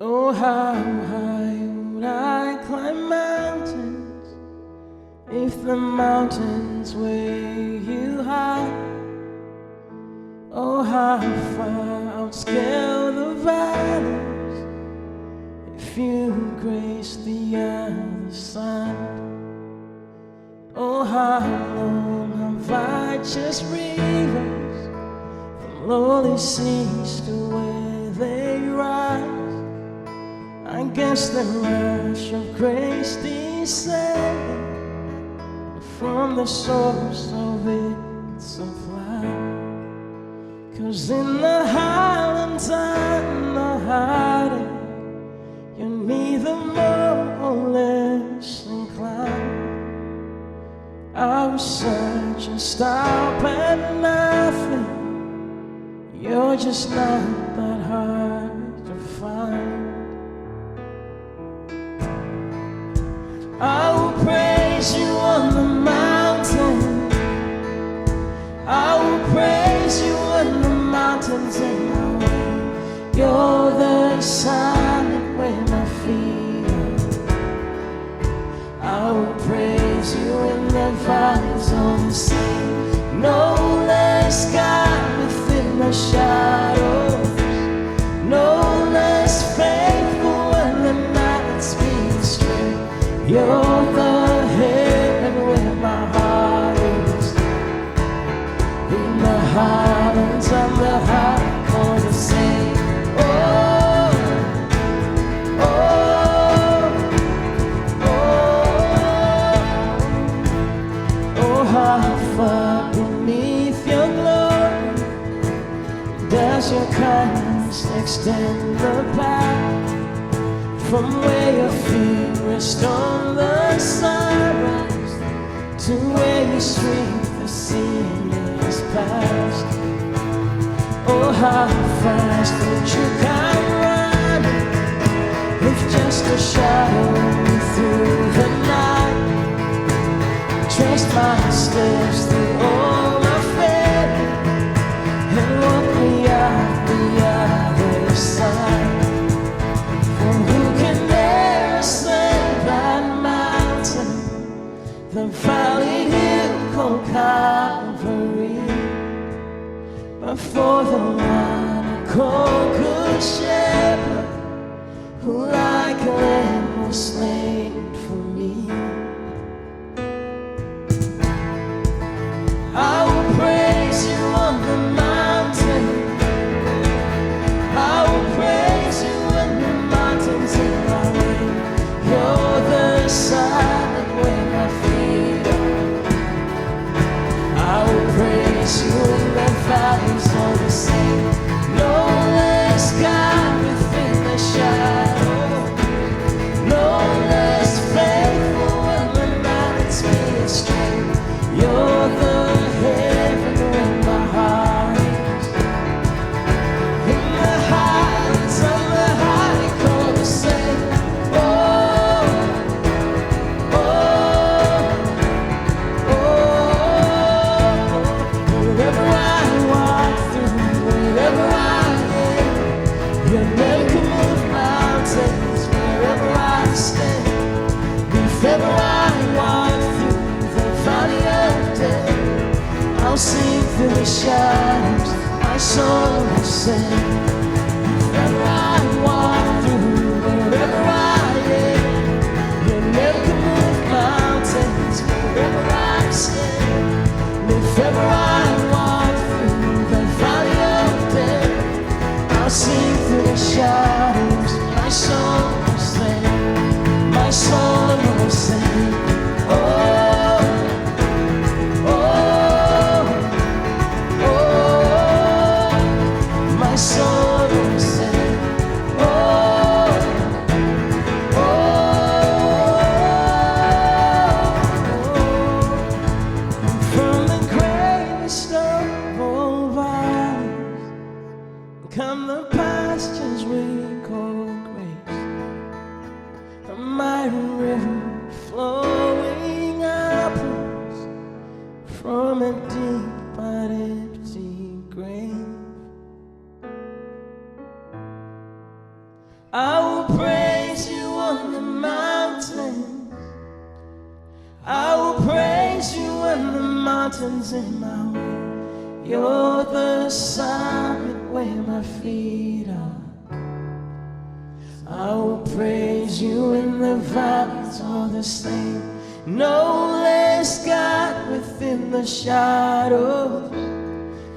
Oh, how high would I climb mountains if the mountains weigh you high? Oh, how far I'd scale the valleys if you grace the other side. Oh, how long have I chased rivers from lowly seas to where they rise? I guess the rush of grace descending from the source of its supply. 'Cause in the highlands and the hiding, you're neither more or less inclined. I will search and stop at nothing. You're just not that hard to find. I will praise you on the mountain. I will praise you on the mountains in my way. You're the silent where my feet are. I will praise you in the valleys of the sea. No less God within the shadows. No less faithful when the night speeds straight. You're the heaven where my heart is. In the highlands and the high corners sing. Oh, oh, oh, oh, how far beneath your glory does your kindness extend the path? From where your feet rest on the sunrise to where you sweep the sea is past. Oh, how fast would you come running with just a shadow through the night? Trace my steps through all my fear and walk me out the other side. The valley hill called Calvary, before the one called Good Shepherd, who like a lamb was slain for me. I will praise you on the mountain. I will praise you when the mountains in my way. You're the silent where my feet are. I will praise you in the valleys of the sea. No less God within the shadow. No less faithful when the night speeds straight. You're the heaven where my heart is. In the highlands of the high corners sing. I'll sing through the shadows, my soul will sing. If ever I walk through, wherever I am, you never can move mountains, wherever I stand. If ever I walk through the valley of death, I'll sing through the shadows, my soul will sing. My soul will sing. Oh, come the pastures we call grace, a mighty river flowing upwards from a deep but empty grave. I praise you on the mountain. I will praise you when the mountain's in my way. You're the summit where my feet are. I will praise you in the valleys or the same. No less God within the shadows.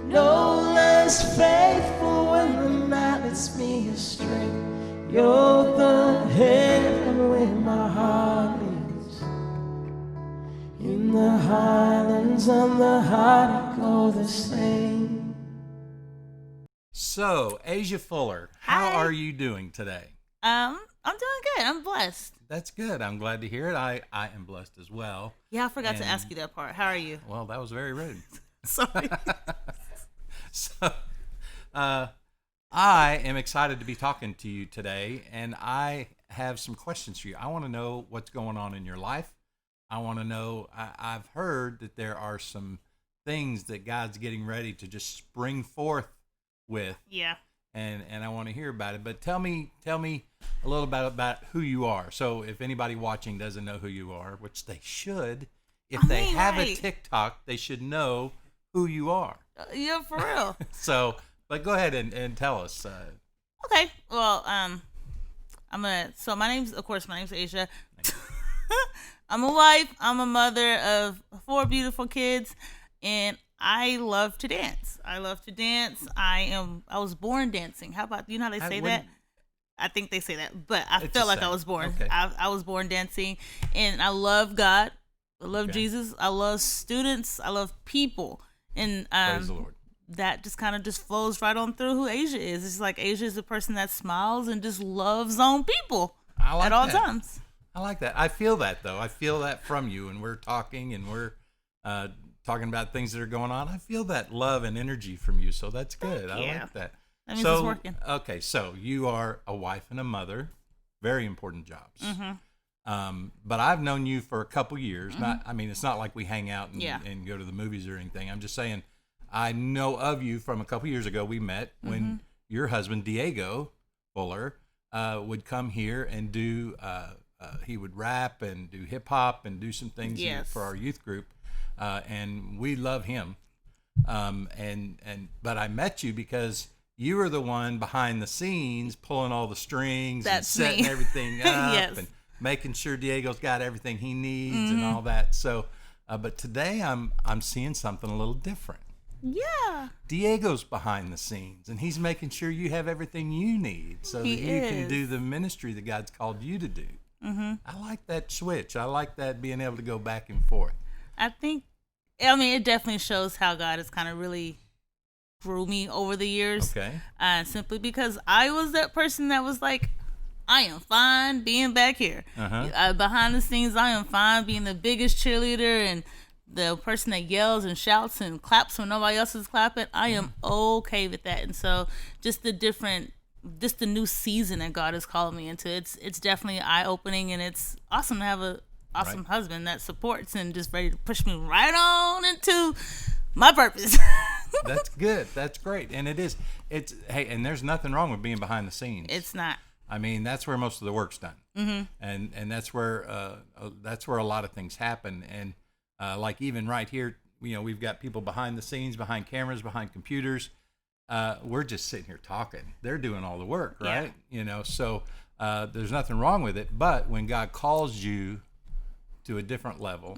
No less faithful when the night lets me astray. You're the heaven where my heart lives. In the highlands and the heartache go the same. So, Asia Fuller, how Hi. are you doing today? I'm doing good. I'm blessed. That's good. I'm glad to hear it. I am blessed as well. Yeah, I forgot to And- ask you that part. How are you? Well, that was very rude. Sorry. So, I am excited to be talking to you today, and I have some questions for you. I want to know what's going on in your life. I want to know, I've heard that there are some things that God's getting ready to just spring forth with, Yeah. and I want to hear about it. But tell me a little bit about who you are. So if anybody watching doesn't know who you are, which they should, if they have a right. TikTok, they should know who you are. Yeah, for real. So, but go ahead and tell us. Okay. Well, so my name's Asia. I'm a wife. I'm a mother of 4 beautiful kids, and I love to dance. I was born dancing. How about, you know how they say that? I think they say that, but I It's felt the like I same. was born. Okay. I was born dancing, and I love God. I love Okay. Jesus. I love students. I love people, and Praise the Lord. that just kind of just flows right on through who Asia is. It's like Asia is a person that smiles and just loves on people I like at all that. times. I like that. I feel that, though. I feel that from you, and we're talking, and we're talking about things that are going on. I feel that love and energy from you, so that's good. I Yeah. like that. That means it's working. Okay, so you are a wife and a mother, very important jobs. But I've known you for a couple years. It's not like we hang out and, Yeah. and go to the movies or anything. I'm just saying, I know of you from a couple years ago. We met when your husband, Diego Fuller, would come here and do, he would rap and do hip hop and do some things Yes. for our youth group. And we love him. But I met you because you were the one behind the scenes pulling all the strings That's and setting me. everything up Yes. and making sure Diego's got everything he needs and all that. So, but today I'm seeing something a little different. Yeah. Diego's behind the scenes, and he's making sure you have everything you need so that He you can is. do the ministry that God's called you to do. I like that switch. I like that being able to go back and forth. It definitely shows how God has kind of really grew me over the years. Okay. Simply because I was that person that was like, I am fine being back here. Behind the scenes, I am fine being the biggest cheerleader and the person that yells and shouts and claps when nobody else is clapping. I am okay with that. And so just the new season that God has called me into, it's definitely eye-opening, and it's awesome to have a awesome husband that supports and just ready to push me right on into my purpose. That's good. That's great. And it's hey, and there's nothing wrong with being behind the scenes. It's not. I mean, that's where most of the work's done. And that's where a lot of things happen. And like even right here, we've got people behind the scenes, behind cameras, behind computers. We're just sitting here talking. They're doing all the work, right? So there's nothing wrong with it. But when God calls you to a different level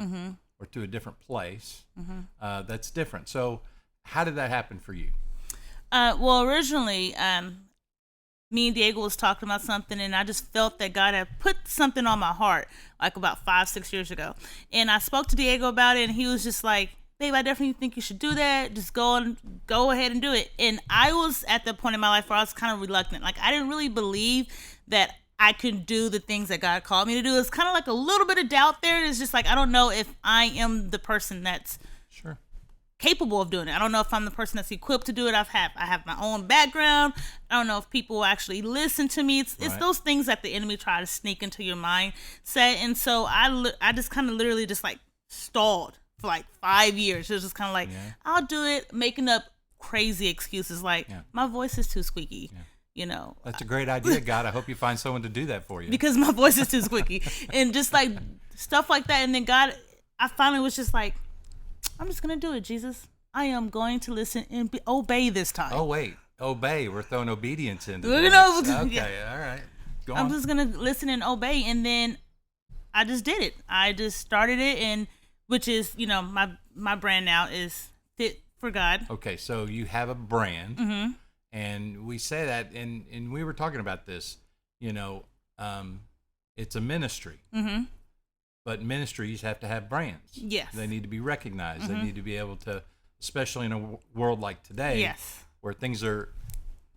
or to a different place, that's different. So how did that happen for you? Well, originally, me and Diego was talking about something, and I just felt that God had put something on my heart, like about 5-6 years ago. And I spoke to Diego about it, and he was just like, babe, I definitely think you should do that. Just go ahead and do it. And I was at the point in my life where I was kind of reluctant. Like, I didn't really believe that I could do the things that God called me to do. It's kind of like a little bit of doubt there. It's just like, I don't know if I am the person that's Sure. capable of doing it. I don't know if I'm the person that's equipped to do it. I have my own background. I don't know if people will actually listen to me. It's Right. those things that the enemy try to sneak into your mindset. And so I just kind of literally just like stalled for like 5 years. It was just kind of like, I'll do it, making up crazy excuses like, my voice is too squeaky. That's a great idea, God. I hope you find someone to do that for you. Because my voice is too squeaky. And just like stuff like that. And then God, I finally was just like, I'm just going to do it, Jesus. I am going to listen and obey this time. Oh, wait. Obey. We're throwing obedience into We're this. gonna- Okay, all right. Go on. I'm just going to listen and obey. And then I just did it. I just started it, and which is, my brand now is Fit for God. Okay, so you have a brand, Mm-hmm. and we say that, and we were talking about this, it's a ministry. Mm-hmm. But ministries have to have brands. Yes. They need to be recognized. Mm-hmm. They need to be able to, especially in a world like today, Yes. where things are,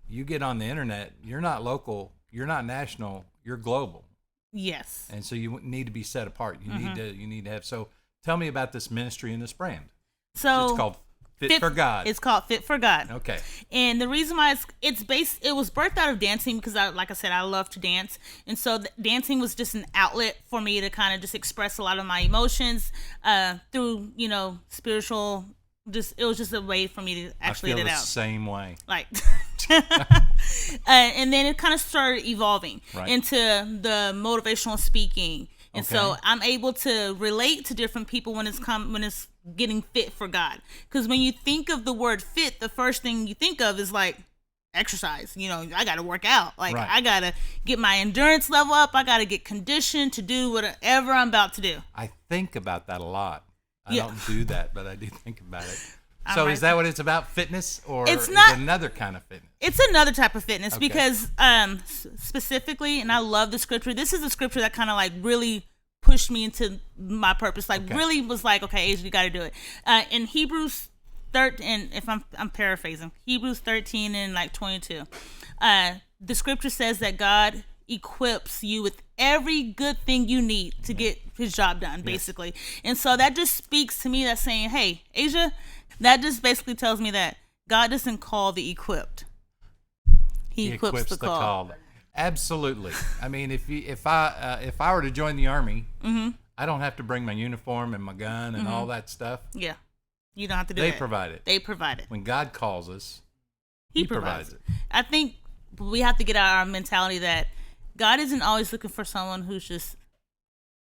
you get on the internet, you're not local, you're not national, you're global. Yes. And so you need to be set apart. You Mm-hmm. need to have, so tell me about this ministry and this brand. So It's called Fit for God. It's called Fit for God. Okay. And the reason why it was birthed out of dancing because like I said, I love to dance. And so dancing was just an outlet for me to kind of just express a lot of my emotions through, spiritual, it was just a way for me to actually let it I feel out. the same way. Like, and then it kind of started evolving into the motivational speaking. And so I'm able to relate to different people when it's getting fit for God. Because when you think of the word fit, the first thing you think of is like exercise. I got to work out. Like I got to get my endurance level up. I got to get conditioned to do whatever I'm about to do. I think about that a lot. I don't do that, but I do think about it. I'm So right is that what it's about, fitness, or It's is not- it another kind of fitness? It's another type of fitness Okay. because specifically, and I love the scripture. This is a scripture that kind of like really pushed me into my purpose. Like really was like, okay, Asia, you got to do it. In Hebrews 13, if I'm paraphrasing, Hebrews 13 and like 22, the scripture says that God equips you with every good thing you need to get his job done, basically. And so that just speaks to me, that's saying, hey, Asia, that just basically tells me that God doesn't call the equipped. He equips the called. Absolutely. I mean, if I were to join the Army, I don't have to bring my uniform and my gun and all that stuff. Yeah. You don't have to do They that. provide it. They provide it. When God calls us, He provides provides it. I think we have to get out our mentality that God isn't always looking for someone who's just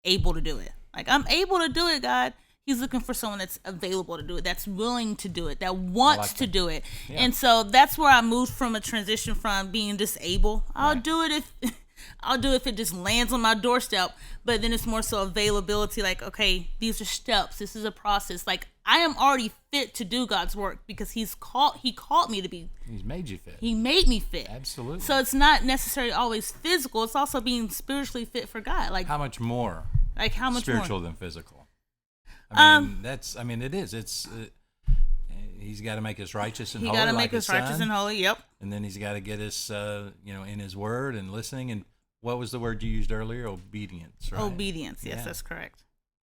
able to do it. Like, I'm able to do it, God. He's looking for someone that's available to do it, that's willing to do it, that wants to do it. Yeah. And so that's where I moved from a transition from being disabled. I'll do it if it just lands on my doorstep. But then it's more so availability, like, okay, these are steps. This is a process. Like, I am already fit to do God's work because he called me to be. He's made you fit. He made me fit. Absolutely. So it's not necessarily always physical. It's also being spiritually fit for God. Like, how much more? Like, how much spiritual more? than physical? I mean, it is. It's he's got to make us righteous and He holy. got to like make us his righteous son. and holy. Yep. And then he's got to get us, in his word and listening. And what was the word you used earlier? Obedience, right? Obedience. Yes, Yeah. that's correct.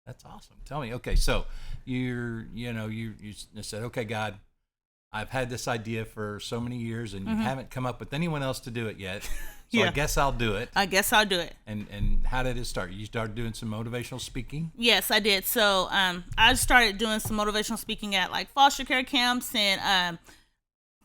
That's awesome. Tell me. Okay, so you said, okay, God, I've had this idea for so many years, and you haven't come up with anyone else to do it yet. So Yeah. I guess I'll do it. I guess I'll do it. And how did it start? You started doing some motivational speaking? Yes, I did. So I started doing some motivational speaking at like foster care camps and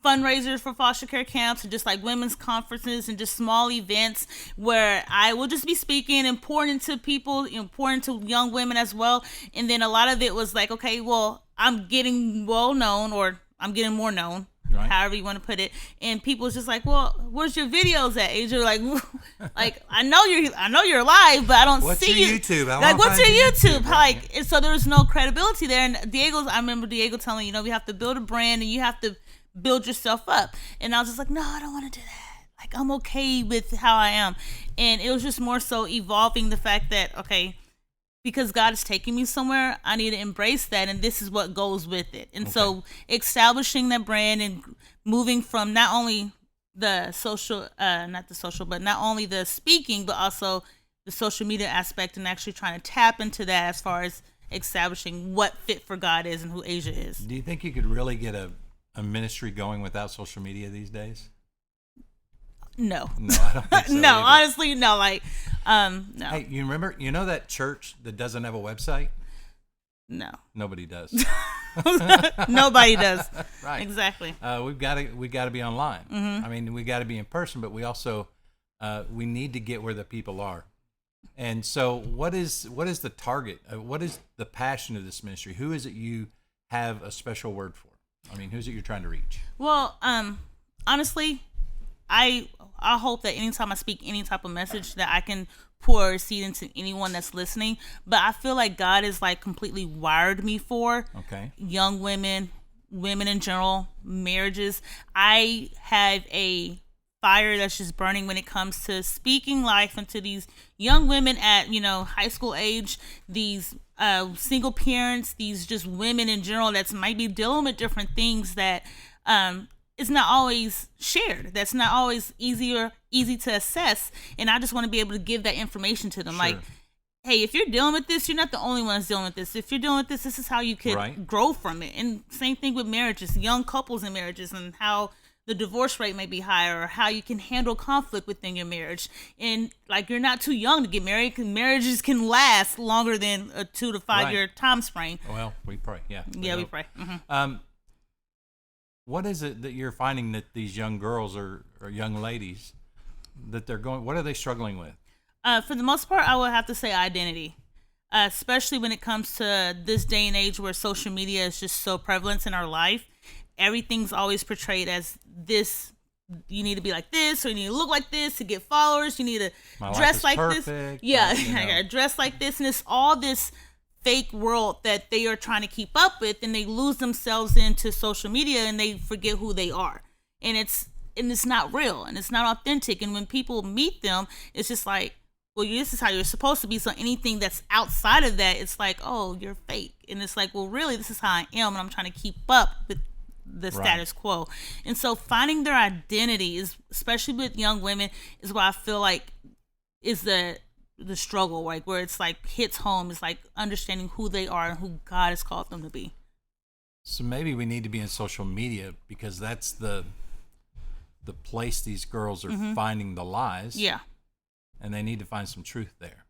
fundraisers for foster care camps and just like women's conferences and just small events where I will just be speaking and pouring into people, pouring into young women as well. And then a lot of it was like, okay, well, I'm getting well known, or I'm getting more known. Right. However you want to put it, and people's just like, well, where's your videos at? And you're like, I know you're live, but I don't What's see your you. YouTube? I Like, wanna what's your find your YouTube? YouTube, Like, right. and so there was no credibility there. And I remember Diego telling we have to build a brand and you have to build yourself up. And I was just like, no, I don't want to do that. Like, I'm okay with how I am. And it was just more so evolving the fact that, okay, because God is taking me somewhere, I need to embrace that, and this is what goes with it. And so establishing that brand and moving from not only the not only the speaking, but also the social media aspect, and actually trying to tap into that as far as establishing what Fit for God is and who Asia is. Do you think you could really get a ministry going without social media these days? No. No, I don't think so. No, either. honestly, no. Like, no. Hey, you know that church that doesn't have a website? No. Nobody does. Nobody does. Right. Exactly. We got to be online. I mean, we got to be in person, but we also we need to get where the people are. And so, what is the target? What is the passion of this ministry? Who is it you have a special word for? I mean, who's it you're trying to reach? Well, honestly, I hope that anytime I speak any type of message that I can pour a seed into anyone that's listening. But I feel like God has like completely wired me for young women in general, marriages. I have a fire that's just burning when it comes to speaking life into these young women at, high school age, these single parents, these just women in general that might be dealing with different things that it's not always shared. That's not always easy to assess. And I just want to be able to give that information to them. Sure. Like, hey, if you're dealing with this, you're not the only ones dealing with this. If you're dealing with this, this is how you could grow from it. And same thing with marriages, young couples in marriages, and how the divorce rate may be higher, or how you can handle conflict within your marriage. And like, you're not too young to get married, because marriages can last longer than a 2 to 5 year time frame. Well, we pray. Yeah. We pray. What is it that you're finding that these young girls or young ladies that they're going? What are they struggling with? For the most part, I would have to say identity, especially when it comes to this day and age where social media is just so prevalent in our life. Everything's always portrayed as this. You need to be like this, or you need to look like this to get followers. You need to dress like this. Yeah, I gotta dress like this, and it's all this fake world that they are trying to keep up with, and they lose themselves into social media and they forget who they are, and it's not real and it's not authentic. And when people meet them, it's just like, well, this is how you're supposed to be. So anything that's outside of that, it's like, oh, you're fake. And it's like, well, really, this is how I am, and I'm trying to keep up with the status quo. And so finding their identity is, especially with young women, is what I feel like is the struggle, like where it's like hits home. Is like understanding who they are and who God has called them to be. So maybe we need to be in social media, because that's the place these girls are finding the lies. Yeah. And they need to find some truth there,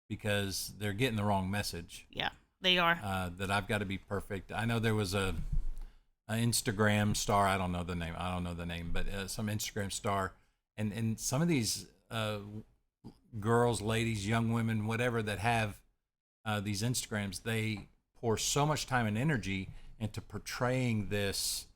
because they're getting the wrong message. Yeah, they are. That I've got to be perfect. I know there was an Instagram star. I don't know the name, but some Instagram star, and some of these girls, ladies, young women, whatever, that have these Instagrams, they pour so much time and energy into portraying this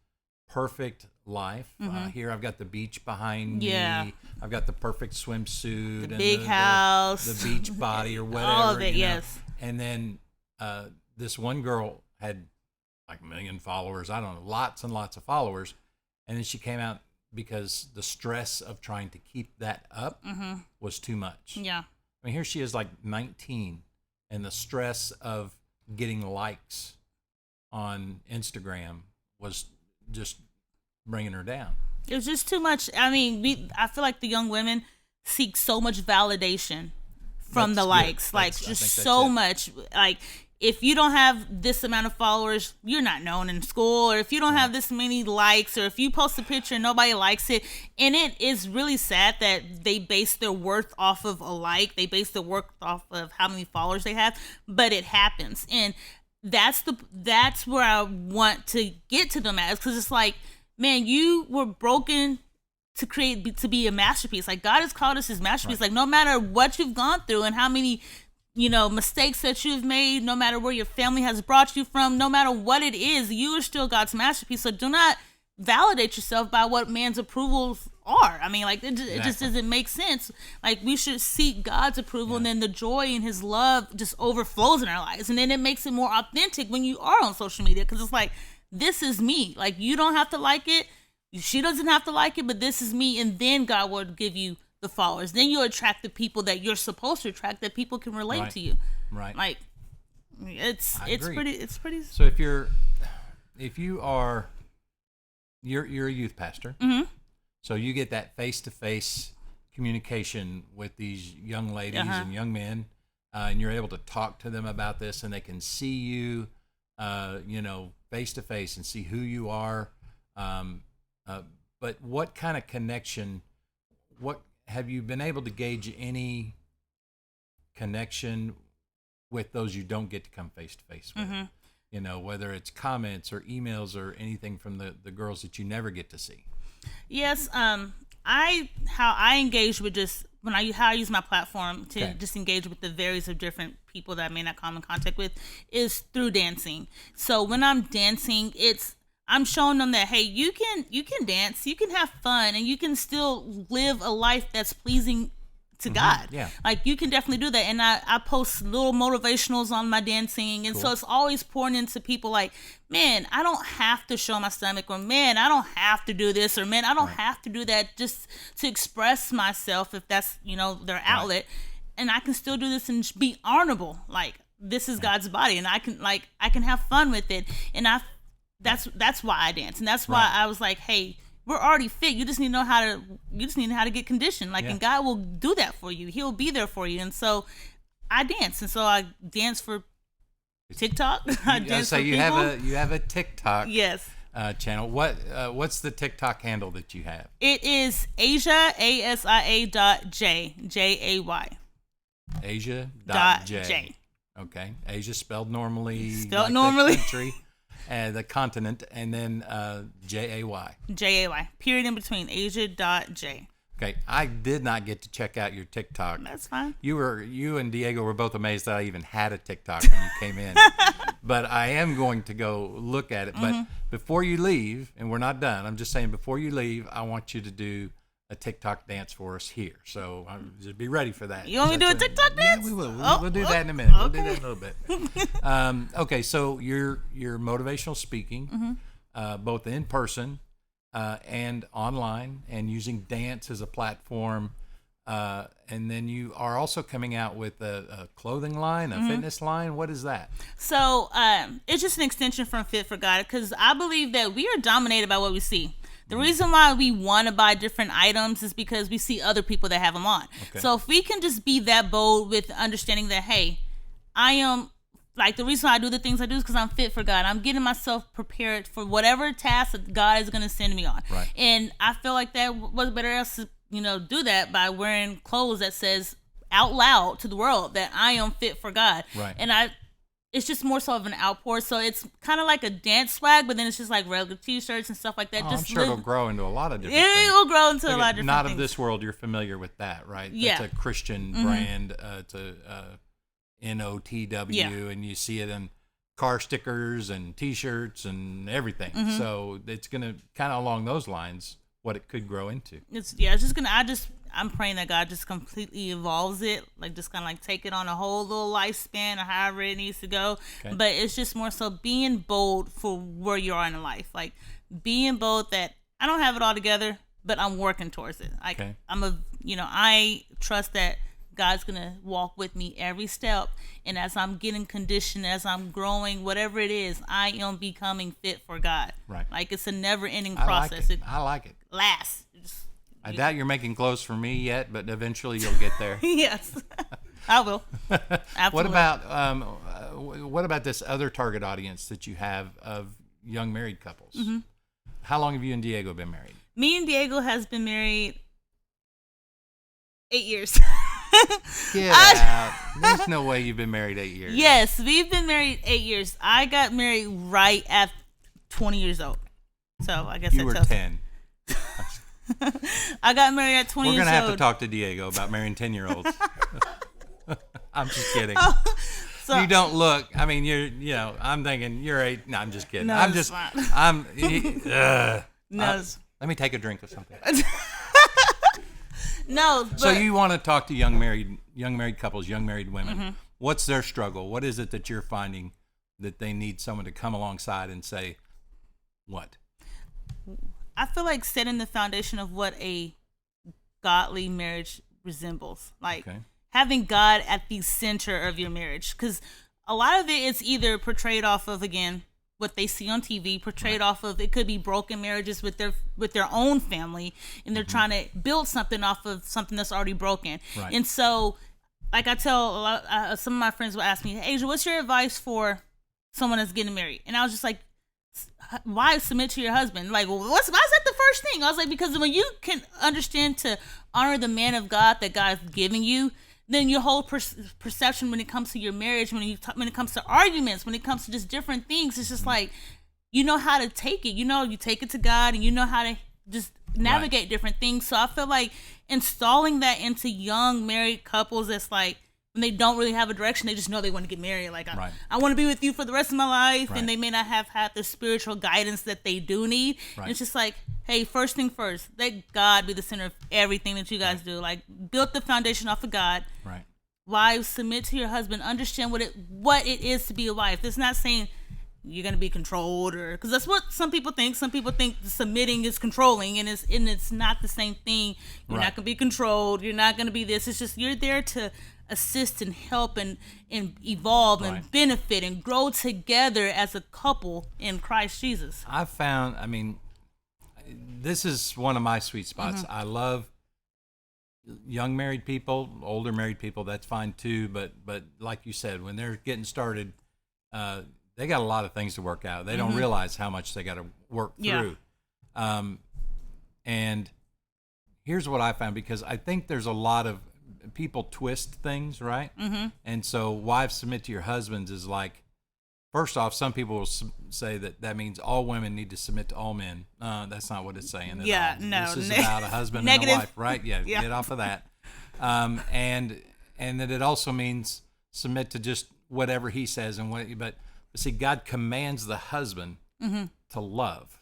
perfect life. Here I've got the beach behind me. I've got the perfect swimsuit, the big house, the beach body, or whatever. All of it, yes. And then this one girl had like 1 million followers. I don't know, lots and lots of followers. And then she came out because the stress of trying to keep that up was too much. Yeah. I mean, here she is like 19, and the stress of getting likes on Instagram was just bringing her down. It was just too much. I mean, I feel like the young women seek so much validation from the likes, like just so much. Like, if you don't have this amount of followers, you're not known in school, or if you don't have this many likes, or if you post a picture and nobody likes it. And it is really sad that they base their worth off of a like. They base their worth off of how many followers they have, but it happens. And that's where I want to get to them as, because it's like, man, you were broken to be a masterpiece. Like, God has called us his masterpiece. Like, no matter what you've gone through and how many mistakes that you've made, no matter where your family has brought you from, no matter what it is, you are still God's masterpiece. So do not validate yourself by what man's approvals are. I mean, like, it just doesn't make sense. Like, we should seek God's approval, and then the joy and his love just overflows in our lives. And then it makes it more authentic when you are on social media, because it's like, this is me. Like, you don't have to like it. She doesn't have to like it, but this is me. And then God will give you the followers. Then you'll attract the people that you're supposed to attract, that people can relate to you. Right. Like, it's pretty. So if you're a youth pastor, so you get that face-to-face communication with these young ladies and young men, and you're able to talk to them about this, and they can see you, face-to-face, and see who you are. But what kind of connection? What have you been able to gauge any connection with those you don't get to come face to face with? you know, whether it's comments or emails or anything from the girls that you never get to see? Yes, how I engage with just how I use my platform to just engage with the various of different people that I may not come in contact with is through dancing. So when I'm dancing, I'm showing them that, hey, you can dance, you can have fun, and you can still live a life that's pleasing to God. Yeah. Like, you can definitely do that. And I post little motivationals on my dancing. And so it's always pouring into people like, man, I don't have to show my stomach, or man, I don't have to do this, or man, I don't have to do that, just to express myself if that's, you know, their outlet. And I can still do this and be honorable. Like, this is God's body, and I can have fun with it. And that's why I dance. And that's why I was like, hey, we're already fit. You just need to know how to get conditioned. Like, and God will do that for you. He'll be there for you. And so I dance. And so I dance for TikTok. I dance for you people. you have a TikTok channel. What's the TikTok handle that you have? It is Asia, ASIA.J, Jay. Asia.J. Okay. Asia spelled normally. Spelled like normally. The country. The continent, and then Jay. Period in between. Asia.J. Okay, I did not get to check out your TikTok. That's fine. You and Diego were both amazed that I even had a TikTok when you came in. But I am going to go look at it. But before you leave, and we're not done, I'm just saying before you leave, I want you to do a TikTok dance for us here. So just be ready for that. You want me to do a TikTok dance? Yeah, we will. We'll do that in a minute. Okay. We'll do that in a little bit. Okay, so you're motivational speaking, both in person and online, and using dance as a platform. And then you are also coming out with a clothing line, a fitness line. What is that? So it's just an extension from Fit for God, because I believe that we are dominated by what we see. The reason why we want to buy different items is because we see other people that have them on. Okay. So if we can just be that bold with understanding that, hey, I am, like, the reason why I do the things I do is because I'm fit for God. I'm getting myself prepared for whatever task that God is going to send me on. Right. And I feel like that was better else to, do that by wearing clothes that says out loud to the world that I am fit for God. Right. And it's just more so of an outpour. So it's kind of like a dance swag, but then it's just like regular T-shirts and stuff like that. I'm sure it'll grow into a lot of different things. It will grow into a lot of different Not things. of this world, you're familiar with that, right? Yeah. It's a Christian brand. It's a NOTW, and you see it in car stickers and T-shirts and everything. So it's going to kind of along those lines, what it could grow into. I'm praying that God just completely evolves it, like just kind of like take it on a whole little lifespan or however it needs to go. Okay. But it's just more so being bold for where you are in life, like being bold that I don't have it all together, but I'm working towards it. Like I trust that God's gonna walk with me every step, and as I'm getting conditioned, as I'm growing, whatever it is, I am becoming fit for God. Right. Like, it's a never-ending process. I like it. Lasts. I doubt you're making clothes for me yet, but eventually you'll get there. Yes, I will. Absolutely. What about this other target audience that you have of young married couples? How long have you and Diego been married? Me and Diego has been married 8 years. Get out. There's no way you've been married 8 years. Yes, we've been married 8 years. I got married right at 20 years old. So I guess you were 10. I got married at 20 years old. We're going to have to talk to Diego about marrying 10-year-olds. I'm just kidding. So, you don't look, I mean, I'm thinking you're 8. No, I'm just kidding. No, let me take a drink of something. No. But, so you want to talk to young married couples, young married women. What's their struggle? What is it that you're finding that they need someone to come alongside and say, what? I feel like setting the foundation of what a godly marriage resembles. Like having God at the center of your marriage. Because a lot of it is either portrayed off of, again, what they see on TV, portrayed off of, it could be broken marriages with their own family, and they're trying to build something off of something that's already broken. Right. And so, like I tell some of my friends will ask me, Asia, what's your advice for someone that's getting married? And I was just like, why submit to your husband? Like, well, why is that the first thing? I was like, because when you can understand to honor the man of God that God's giving you, then your whole perception when it comes to your marriage, when it comes to arguments, when it comes to just different things, it's just like, you know how to take it. You know, you take it to God, and you know how to just navigate different things. So I feel like installing that into young married couples, that's like, when they don't really have a direction, they just know they want to get married. Like, I want to be with you for the rest of my life. And they may not have had the spiritual guidance that they do need. And it's just like, hey, first thing first, let God be the center of everything that you guys do. Like, build the foundation off of God. Right. Wives, submit to your husband. Understand what it is to be a wife. It's not saying you're going to be controlled, or because that's what some people think. Some people think submitting is controlling, and it's not the same thing. You're not going to be controlled. You're not going to be this. It's just you're there to assist and help and evolve and benefit and grow together as a couple in Christ Jesus. I've found, I mean, this is one of my sweet spots. I love young married people, older married people, that's fine too. But like you said, when they're getting started, they got a lot of things to work out. They don't realize how much they got to work through. And here's what I found, because I think there's a lot of people twist things, right? And so wives, submit to your husbands is like, first off, some people will say that means all women need to submit to all men. That's not what it's saying at all. No. This is about a husband and a wife, right? Get off of that. And that it also means submit to just whatever he says and what. But see, God commands the husband to love.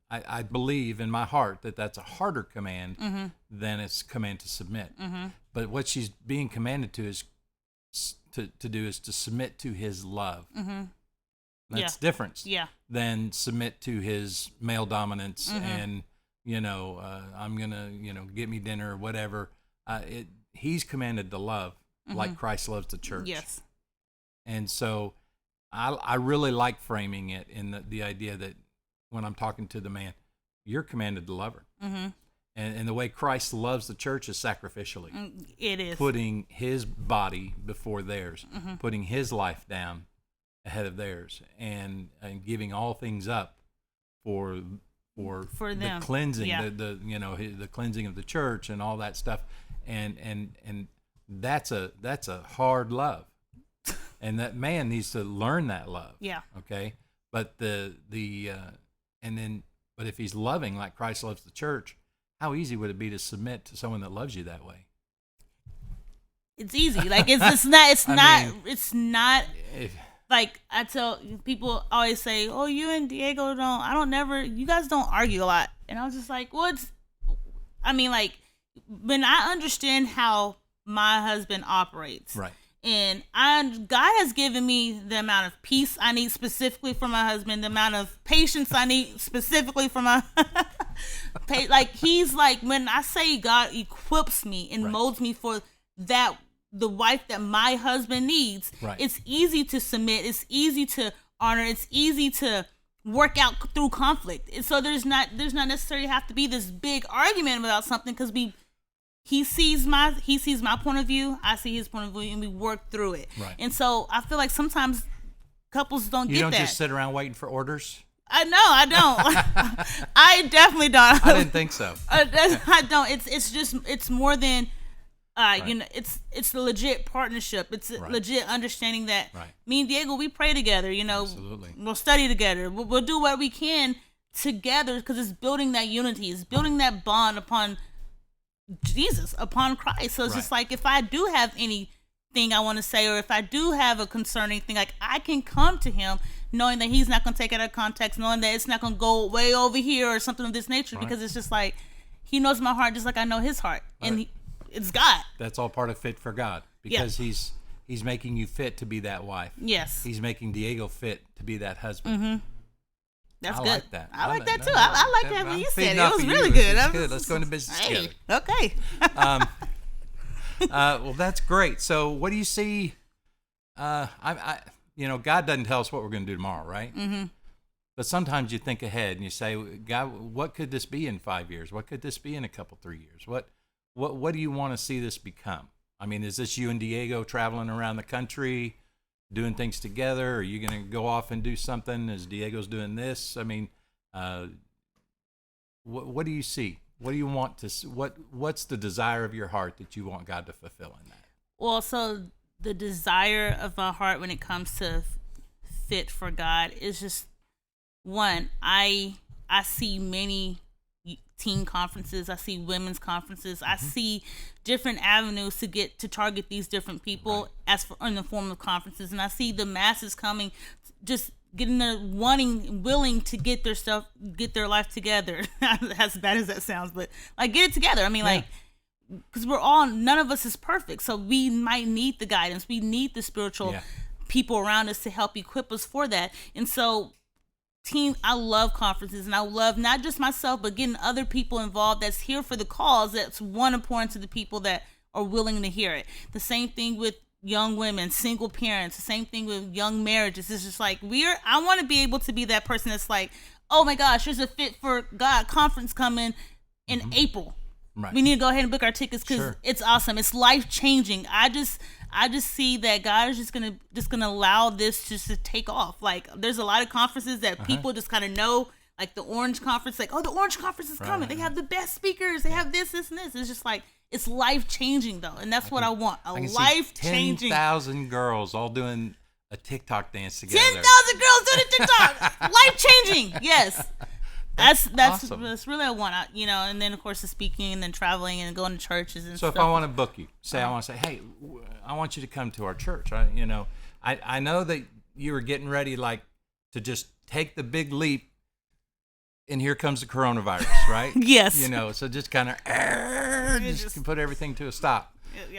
I believe in my heart that that's a harder command than it's command to submit. But what she's being commanded to is to do is to submit to his love. That's different than submit to his male dominance and, I'm going to, get me dinner or whatever. He's commanded to love like Christ loves the church. Yes. And so I really like framing it in the idea that when I'm talking to the man, you're commanded to love her. And the way Christ loves the church is sacrificially. It is. Putting his body before theirs, putting his life down ahead of theirs, and giving all things up for them. The cleansing, the cleansing of the church and all that stuff. And that's a hard love. And that man needs to learn that love. Okay. But but if he's loving like Christ loves the church, how easy would it be to submit to someone that loves you that way? It's easy. Like it's not. Like I tell people, always say, "Oh, you and Diego you guys don't argue a lot." And I was just like, when I understand how my husband operates, right? And God has given me the amount of peace I need specifically for my husband, the amount of patience I need specifically for my like he's like, when I say God equips me and molds me for the wife that my husband needs, it's easy to submit, it's easy to honor, it's easy to work out through conflict. And so there's not necessarily have to be this big argument about something, because he sees my point of view, I see his point of view, and we work through it. Right. And so I feel like sometimes couples don't get that. You don't just sit around waiting for orders? I don't. I definitely don't. I didn't think so. I don't. It's more than it's a legit partnership. It's a legit understanding that me and Diego, we pray together. Absolutely. We'll study together. We'll do what we can together, because it's building that unity. It's building that bond upon Jesus, upon Christ. So it's just like, if I do have anything I want to say, or if I do have a concerning thing, like, I can come to him knowing that he's not going to take it out of context, knowing that it's not going to go way over here or something of this nature, because it's just like, he knows my heart just like I know his heart. And it's God. That's all part of fit for God, because he's making you fit to be that wife. Yes. He's making Diego fit to be that husband. That's good. Like that. I like that too. I like that when you said it. It was really good. It's good. Let's go into business together. Okay. Well, that's great. So, what do you see? God doesn't tell us what we're going to do tomorrow, right? But sometimes you think ahead and you say, God, what could this be in 5 years? What could this be in a couple, 3 years? What do you want to see this become? I mean, is this you and Diego traveling around the country, doing things together? Are you going to go off and do something as Diego's doing this? I mean, what do you see? What do you want to? What's the desire of your heart that you want God to fulfill in that? Well, so the desire of my heart when it comes to fit for God is just one. I see many teen conferences. I see women's conferences. I see different avenues to target these different people in the form of conferences, and I see the masses coming, just getting there, willing to get their life together. As bad as that sounds, but like get it together. I mean, like, because none of us is perfect, so we might need the guidance. We need the spiritual people around us to help equip us for that. And so, I love conferences, and I love not just myself, but getting other people involved that's here for the cause, that's want to pour into the people that are willing to hear it. The same thing with young women, single parents, the same thing with young marriages. It's just like I want to be able to be that person that's like, oh my gosh, there's a Fit for God conference coming in April. Right. We need to go ahead and book our tickets because it's awesome. It's life changing. I just see that God is just gonna allow this just to take off. Like, there's a lot of conferences that people just kind of know, like the Orange Conference. Like, oh, the Orange Conference is coming. They have the best speakers. They have this, and this. It's just like, it's life changing though, and that's what I want. A life changing. 10,000 girls all doing a TikTok dance together. 10,000 girls doing a TikTok. Life changing. Yes. That's awesome. That's really what I want, and then of course the speaking and then traveling and going to churches and stuff. So if I want to book you, I want to say, hey, I want you to come to our church. I know that you were getting ready like to just take the big leap, and here comes the coronavirus, right? Yes. So just kind of just put everything to a stop.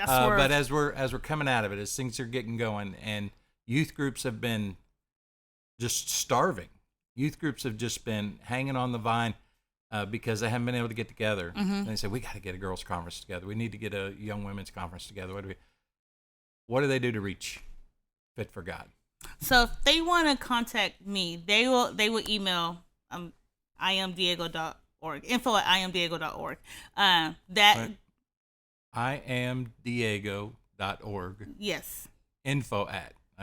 But as we're coming out of it, as things are getting going, and youth groups have been just starving. Youth groups have just been hanging on the vine because they haven't been able to get together. And they said, we got to get a girls' conference together. We need to get a young women's conference together. What do they do to reach Fit for God? So if they want to contact me, they will email iamdiego.org, info@iamdiego.org. iamdiego.org. Yes. Info@.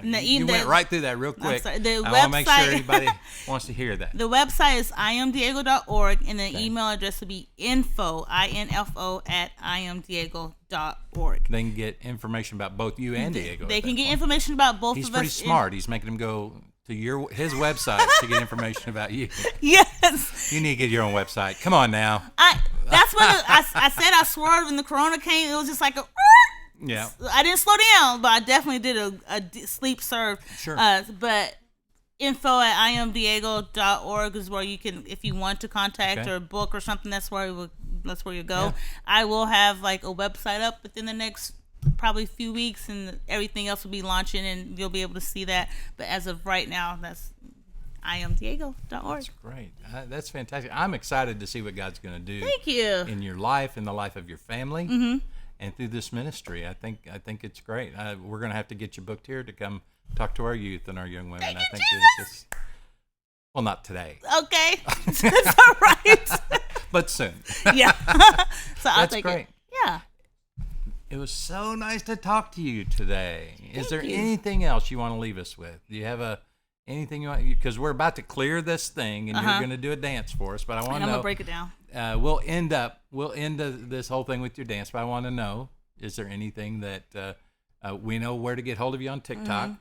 You went right through that real quick. I want to make sure anybody wants to hear that. The website is iamdiego.org, and the email address will be info@iamdiego.org. They can get information about both you and Diego. They can get information about both of us. He's pretty smart. He's making them go to his website to get information about you. Yes. You need to get your own website. Come on now. That's when I said I swerved when the corona came. It was just like a... Yeah, I didn't slow down, but I definitely did a sleep serve. Sure. But info@iamdiego.org is where you can, if you want to contact or book or something, that's where you go. Yeah. I will have like a website up within the next probably few weeks, and everything else will be launching, and you'll be able to see that. But as of right now, that's iamdiego.org. That's great. That's fantastic. I'm excited to see what God's going to do. Thank you. In your life, in the life of your family. Mm-hmm. And through this ministry, I think it's great. We're going to have to get you booked here to come talk to our youth and our young women. Thank I think it's well, not today. Okay, that's all right. But soon. Yeah. So I'll take great. It. Yeah. It was so nice to talk to you today. Is there anything else you want to leave us with? Do you have anything you want? Because we're about to clear this thing, and you're going to do a dance for us. But I want to know. I'm going to break it down. We'll end this whole thing with your dance, but I want to know, is there anything that we know where to get hold of you on TikTok,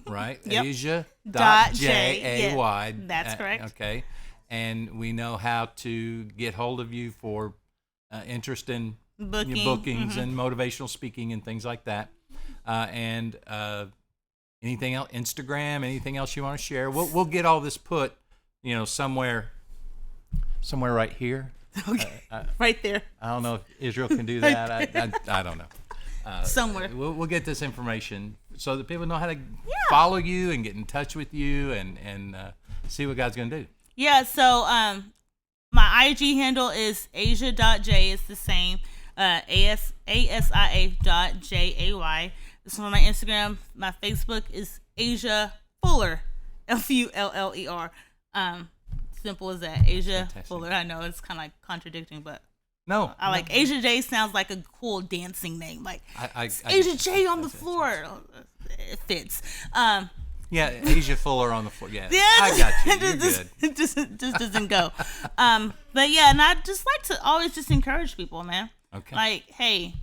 right? Yep. Asia.jay. Yeah, that's correct. Okay. And we know how to get hold of you for interest in bookings and motivational speaking and things like that. And anything else, Instagram, anything else you want to share? We'll get all this put, somewhere right here. Okay. Right there. I don't know if Israel can do that. I don't know. Somewhere. We'll get this information so that people know how to follow you and get in touch with you and see what God's going to do. Yeah, so my IG handle is asia.j. It's the same. ASIA.jay. This is on my Instagram. My Facebook is Asia Fuller. Fuller. Simple as that. Asia Fantastic. Fuller. I know it's kind of like contradicting, but no, I like Asia J. Sounds like a cool dancing name. Like Asia J on the floor. It fits. Yeah, Asia Fuller on the floor. Yeah, Yeah, I got you. You're good. It just doesn't go. But yeah, and I just like to always just encourage people, man. Okay. Like, hey,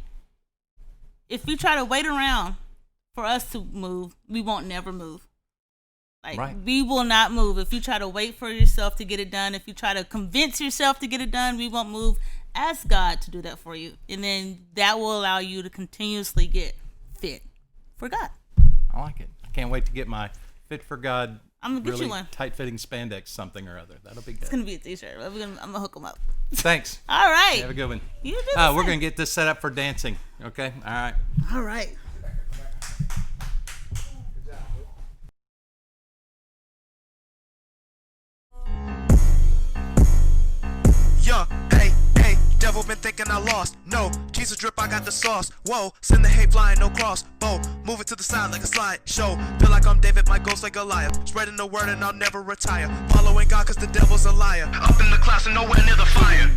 if we try to wait around for us to move, we won't never move. Like, Right. we will not move. If you try to wait for yourself to get it done, if you try to convince yourself to get it done, we won't move. Ask God to do that for you. And then that will allow you to continuously get fit for God. I like it. I can't wait to get my Fit for God. I'm going to get really you one. tight-fitting spandex something or other. That'll be good. It's going to be a t-shirt. I'm going to hook them up. Thanks. All right. Have a good one. You do the We're same. going to get this set up for dancing. Okay? All right. All right. Yeah, hey, devil been thinking I lost. No, Jesus drip, I got the sauce. Whoa, send the hate flying, no cross. Bow, move it to the side like a slide show. Feel like I'm David, my ghost like Goliath. Spreading the word and I'll never retire. Following God cause the devil's a liar. Up in the clouds and nowhere near the fire.